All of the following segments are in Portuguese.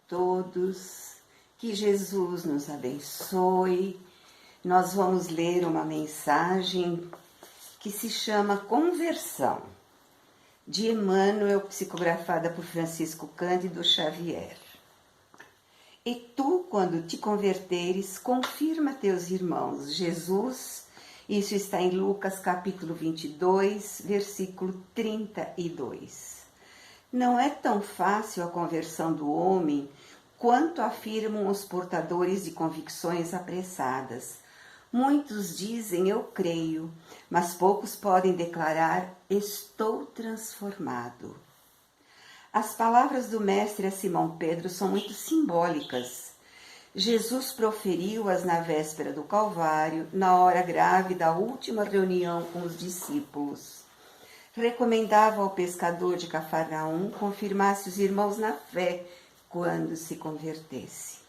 todos, que Jesus nos abençoe. Nós vamos ler uma mensagem que se chama Conversão, de Emmanuel, psicografada por Francisco Cândido Xavier. E tu, quando te converteres, confirma teus irmãos. Jesus, isso está em Lucas capítulo 22, versículo 32. Não é tão fácil a conversão do homem quanto afirmam os portadores de convicções apressadas. Muitos dizem, eu creio, mas poucos podem declarar, estou transformado. As palavras do mestre a Simão Pedro são muito simbólicas. Jesus proferiu-as na véspera do Calvário, na hora grave da última reunião com os discípulos. Recomendava ao pescador de Cafarnaum confirmasse os irmãos na fé quando se convertesse.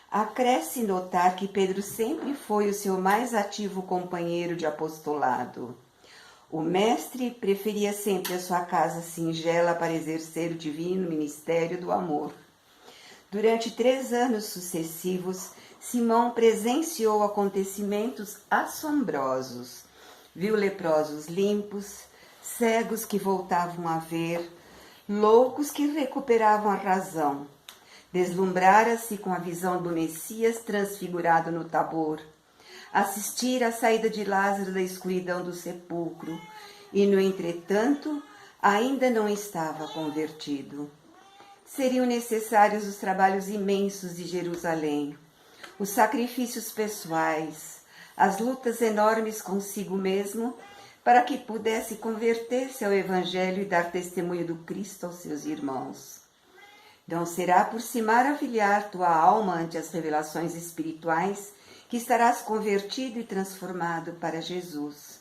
Acresce notar que Pedro sempre foi o seu mais ativo companheiro de apostolado. O mestre preferia sempre a sua casa singela para exercer o divino ministério do amor. Durante 3 anos sucessivos, Simão presenciou acontecimentos assombrosos. Viu leprosos limpos, cegos que voltavam a ver, loucos que recuperavam a razão. Deslumbrara-se com a visão do Messias transfigurado no Tabor, assistir à saída de Lázaro da escuridão do sepulcro, e, no entretanto, ainda não estava convertido. Seriam necessários os trabalhos imensos de Jerusalém, os sacrifícios pessoais, as lutas enormes consigo mesmo, para que pudesse converter-se ao Evangelho e dar testemunho do Cristo aos seus irmãos. Não será por se maravilhar tua alma ante as revelações espirituais que estarás convertido e transformado para Jesus.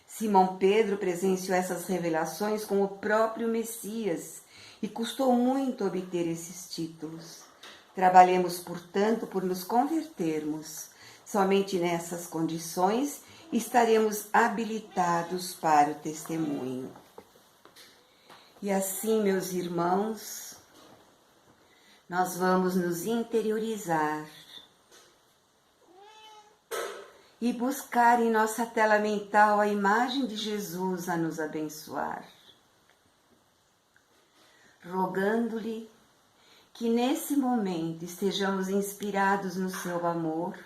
Simão Pedro presenciou essas revelações com o próprio Messias e custou muito obter esses títulos. Trabalhemos, portanto, por nos convertermos. Somente nessas condições estaremos habilitados para o testemunho. E assim, meus irmãos, nós vamos nos interiorizar e buscar em nossa tela mental a imagem de Jesus a nos abençoar, rogando-lhe que nesse momento estejamos inspirados no seu amor,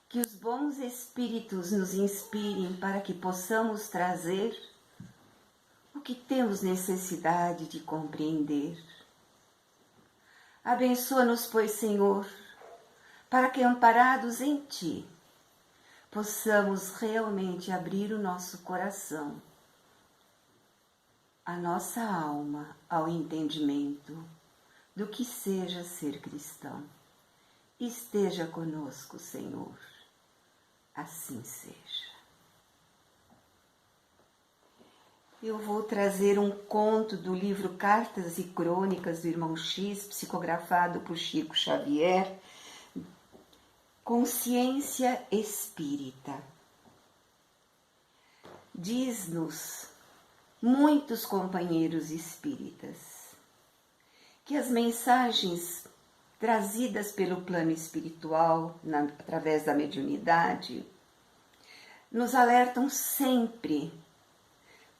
que os bons espíritos nos inspirem para que possamos trazer o que temos necessidade de compreender. Abençoa-nos, pois, Senhor, para que, amparados em Ti, possamos realmente abrir o nosso coração, a nossa alma ao entendimento do que seja ser cristão. Esteja conosco, Senhor. Assim seja. Eu vou trazer um conto do livro Cartas e Crônicas do Irmão X, psicografado por Chico Xavier, Consciência Espírita. Diz-nos muitos companheiros espíritas que as mensagens trazidas pelo plano espiritual, através da mediunidade, nos alertam sempre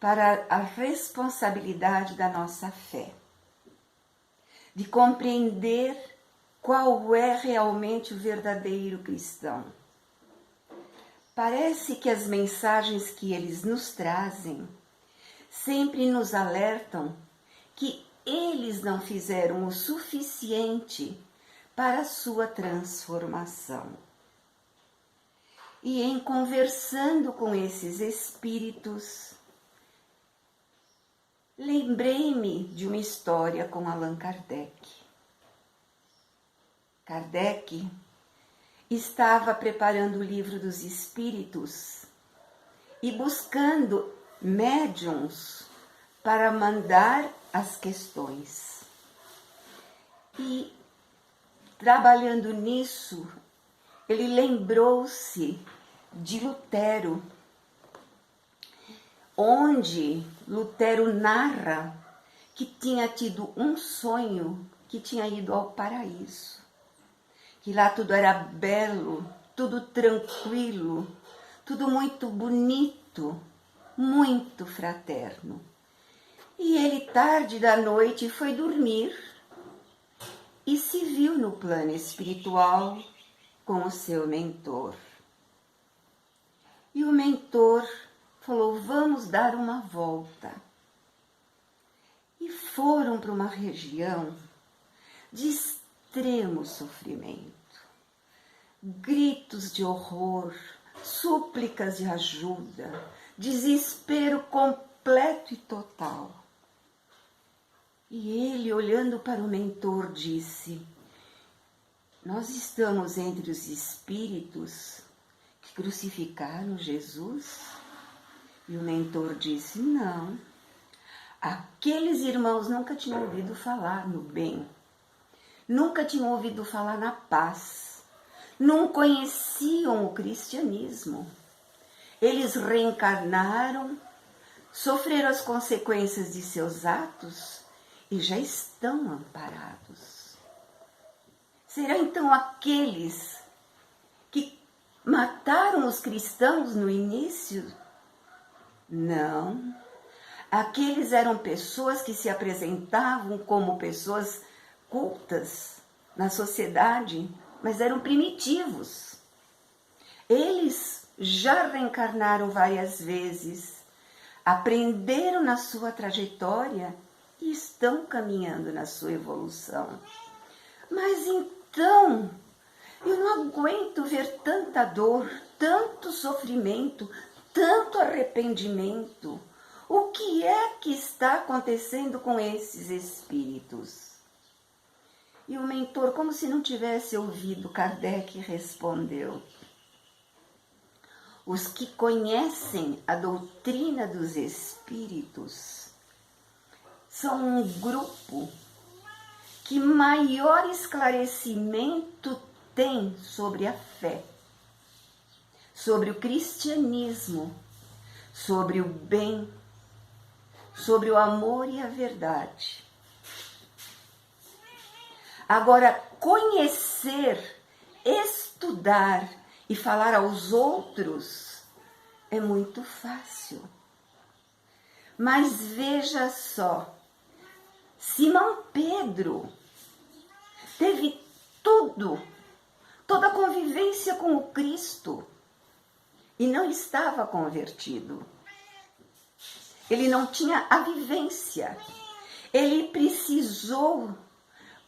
para a responsabilidade da nossa fé, de compreender qual é realmente o verdadeiro cristão. Parece que as mensagens que eles nos trazem sempre nos alertam que eles não fizeram o suficiente para a sua transformação. E em conversando com esses espíritos, lembrei-me de uma história com Allan Kardec. Kardec estava preparando o livro dos Espíritos e buscando médiuns para mandar as questões. E, trabalhando nisso, ele lembrou-se de Lutero, onde Lutero narra que tinha tido um sonho que tinha ido ao paraíso. Que lá tudo era belo, tudo tranquilo, tudo muito bonito, muito fraterno. E ele, tarde da noite, foi dormir e se viu no plano espiritual com o seu mentor. E o mentor falou: vamos dar uma volta. E foram para uma região de extremo sofrimento. Gritos de horror, súplicas de ajuda, desespero completo e total. E ele, olhando para o mentor, disse: nós estamos entre os espíritos que crucificaram Jesus? E o mentor disse: não, aqueles irmãos nunca tinham ouvido falar no bem, nunca tinham ouvido falar na paz, não conheciam o cristianismo. Eles reencarnaram, sofreram as consequências de seus atos e já estão amparados. Será então aqueles que mataram os cristãos no início? Não. Aqueles eram pessoas que se apresentavam como pessoas cultas na sociedade, mas eram primitivos. Eles já reencarnaram várias vezes, aprenderam na sua trajetória e estão caminhando na sua evolução. Mas então, eu não aguento ver tanta dor, tanto sofrimento, tanto arrependimento. O que é que está acontecendo com esses espíritos? E o mentor, como se não tivesse ouvido Kardec, respondeu: os que conhecem a doutrina dos espíritos são um grupo que maior esclarecimento tem sobre a fé, sobre o cristianismo, sobre o bem, sobre o amor e a verdade. Agora, conhecer, estudar e falar aos outros é muito fácil. Mas veja só, Simão Pedro teve tudo, toda a convivência com o Cristo e não estava convertido. Ele não tinha a vivência. Ele precisou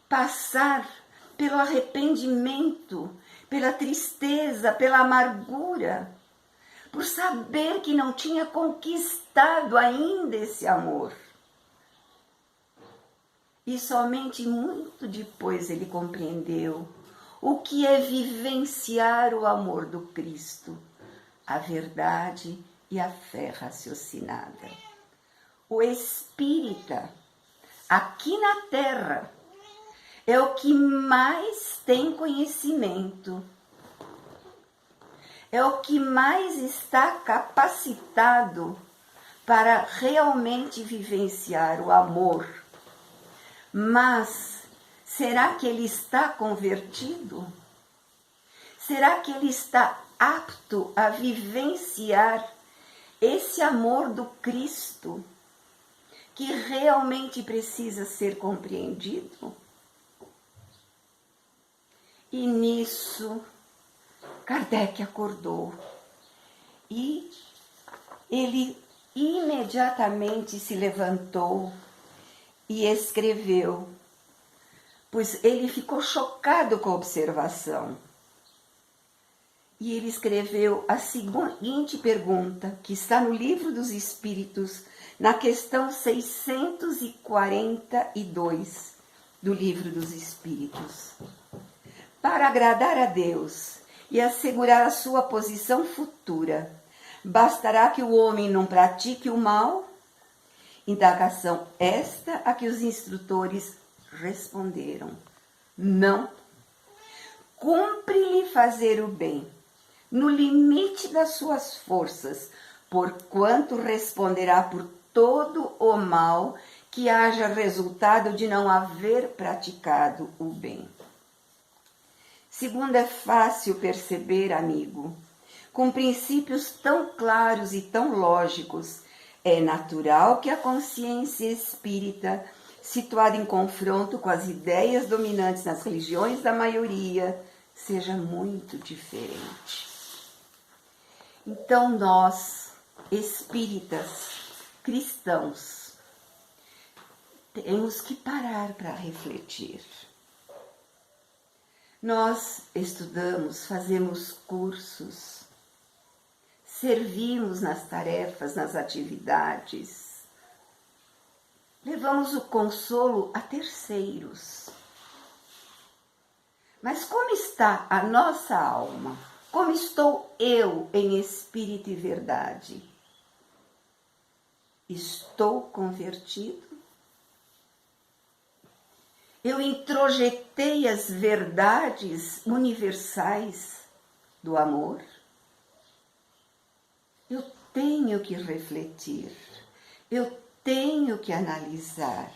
passar pelo arrependimento, pela tristeza, pela amargura, por saber que não tinha conquistado ainda esse amor. E somente muito depois ele compreendeu o que é vivenciar o amor do Cristo, a verdade e a fé raciocinada. O espírita, aqui na Terra, é o que mais tem conhecimento, é o que mais está capacitado para realmente vivenciar o amor. Mas será que ele está convertido? Será que ele está apto a vivenciar esse amor do Cristo que realmente precisa ser compreendido? E nisso, Kardec acordou e ele imediatamente se levantou e escreveu, pois ele ficou chocado com a observação. E ele escreveu a seguinte pergunta, que está no Livro dos Espíritos, na questão 642 do Livro dos Espíritos. Para agradar a Deus e assegurar a sua posição futura, bastará que o homem não pratique o mal? Indagação esta a que os instrutores responderam: não. Cumpre-lhe fazer o bem, no limite das suas forças, porquanto responderá por todo o mal que haja resultado de não haver praticado o bem. Segundo, é fácil perceber, amigo, com princípios tão claros e tão lógicos, é natural que a consciência espírita, situada em confronto com as ideias dominantes nas religiões da maioria, seja muito diferente. Então nós, espíritas, cristãos, temos que parar para refletir. Nós estudamos, fazemos cursos, servimos nas tarefas, nas atividades, levamos o consolo a terceiros. Mas como está a nossa alma? Como estou eu em espírito e verdade? Estou convertido? Eu introjetei as verdades universais do amor? Eu tenho que refletir, eu tenho que analisar,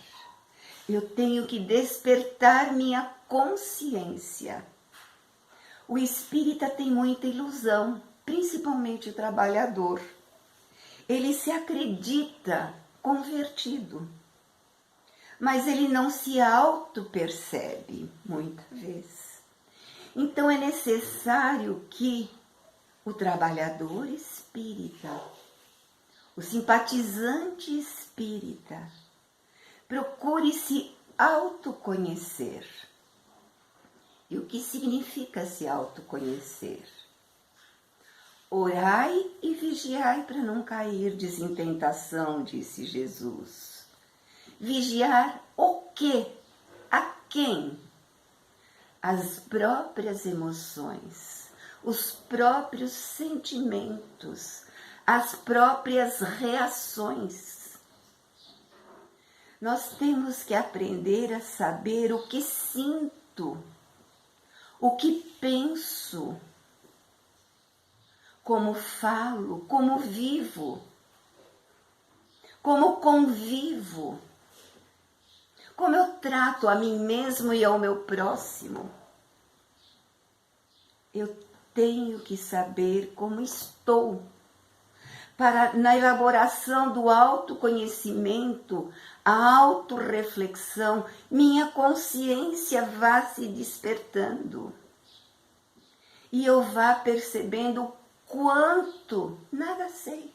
eu tenho que despertar minha consciência. O espírita tem muita ilusão, principalmente o trabalhador. Ele se acredita convertido, mas ele não se auto-percebe, muitas vezes. Então é necessário que o trabalhador espírita, o simpatizante espírita, procure se autoconhecer. E o que significa se autoconhecer? Orai e vigiai para não cairdes em tentação, disse Jesus. Vigiar o quê? A quem? As próprias emoções, os próprios sentimentos, as próprias reações. Nós temos que aprender a saber o que sinto, o que penso, como falo, como vivo, como convivo, como eu trato a mim mesmo e ao meu próximo. Eu tenho que saber como estou, para na elaboração do autoconhecimento, a autorreflexão, minha consciência vá se despertando. E eu vá percebendo quanto nada sei,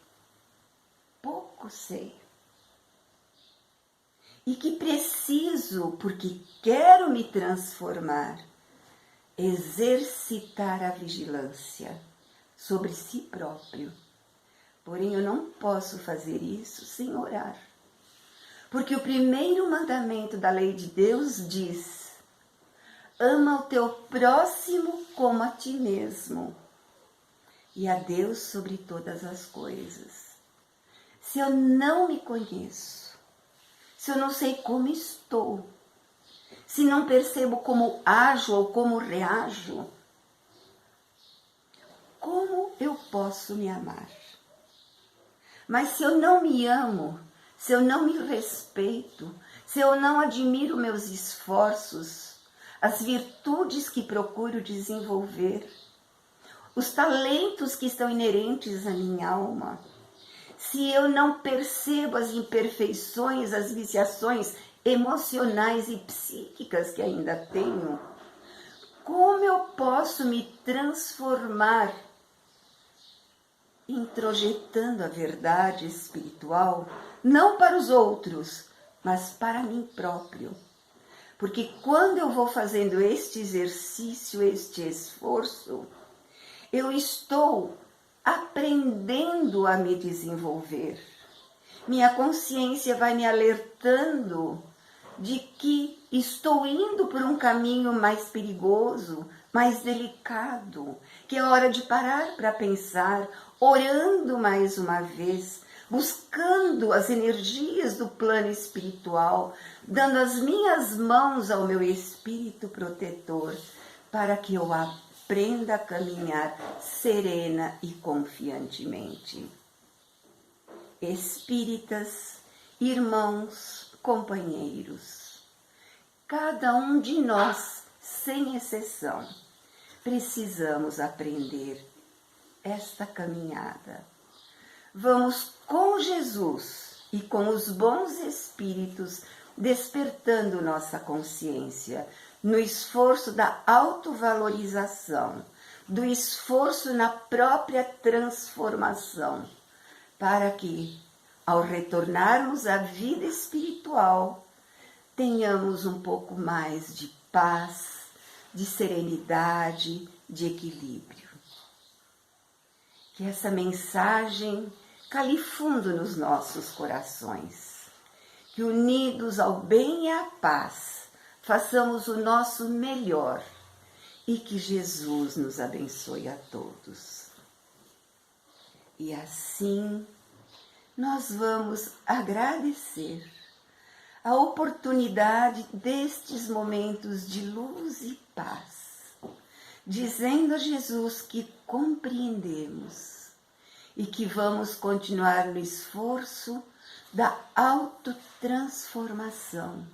pouco sei. E que preciso, porque quero me transformar, exercitar a vigilância sobre si próprio. Porém, eu não posso fazer isso sem orar. Porque o primeiro mandamento da lei de Deus diz: ama o teu próximo como a ti mesmo, e a Deus sobre todas as coisas. Se eu não me conheço, se eu não sei como estou, se não percebo como ajo ou como reajo, como eu posso me amar? Mas se eu não me amo, se eu não me respeito, se eu não admiro meus esforços, as virtudes que procuro desenvolver, os talentos que estão inerentes à minha alma, se eu não percebo as imperfeições, as viciações emocionais e psíquicas que ainda tenho, como eu posso me transformar introjetando a verdade espiritual, não para os outros, mas para mim próprio? Porque quando eu vou fazendo este exercício, este esforço, eu estou aprendendo a me desenvolver. Minha consciência vai me alertando de que estou indo por um caminho mais perigoso, mais delicado, que é hora de parar para pensar, orando mais uma vez, buscando as energias do plano espiritual, dando as minhas mãos ao meu espírito protetor, para que eu aprenda a caminhar serena e confiantemente. Espíritas, irmãos, companheiros. Cada um de nós, sem exceção, precisamos aprender esta caminhada. Vamos com Jesus e com os bons espíritos despertando nossa consciência no esforço da autovalorização, do esforço na própria transformação, para que, ao retornarmos à vida espiritual, tenhamos um pouco mais de paz, de serenidade, de equilíbrio. Que essa mensagem cale fundo nos nossos corações, que unidos ao bem e à paz, façamos o nosso melhor e que Jesus nos abençoe a todos. E assim, nós vamos agradecer a oportunidade destes momentos de luz e paz, dizendo a Jesus que compreendemos e que vamos continuar no esforço da autotransformação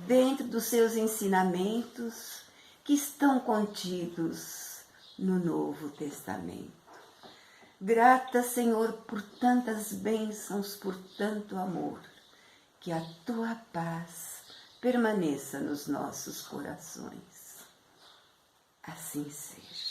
dentro dos seus ensinamentos que estão contidos no Novo Testamento. Grata, Senhor, por tantas bênçãos, por tanto amor, que a tua paz permaneça nos nossos corações. Assim seja.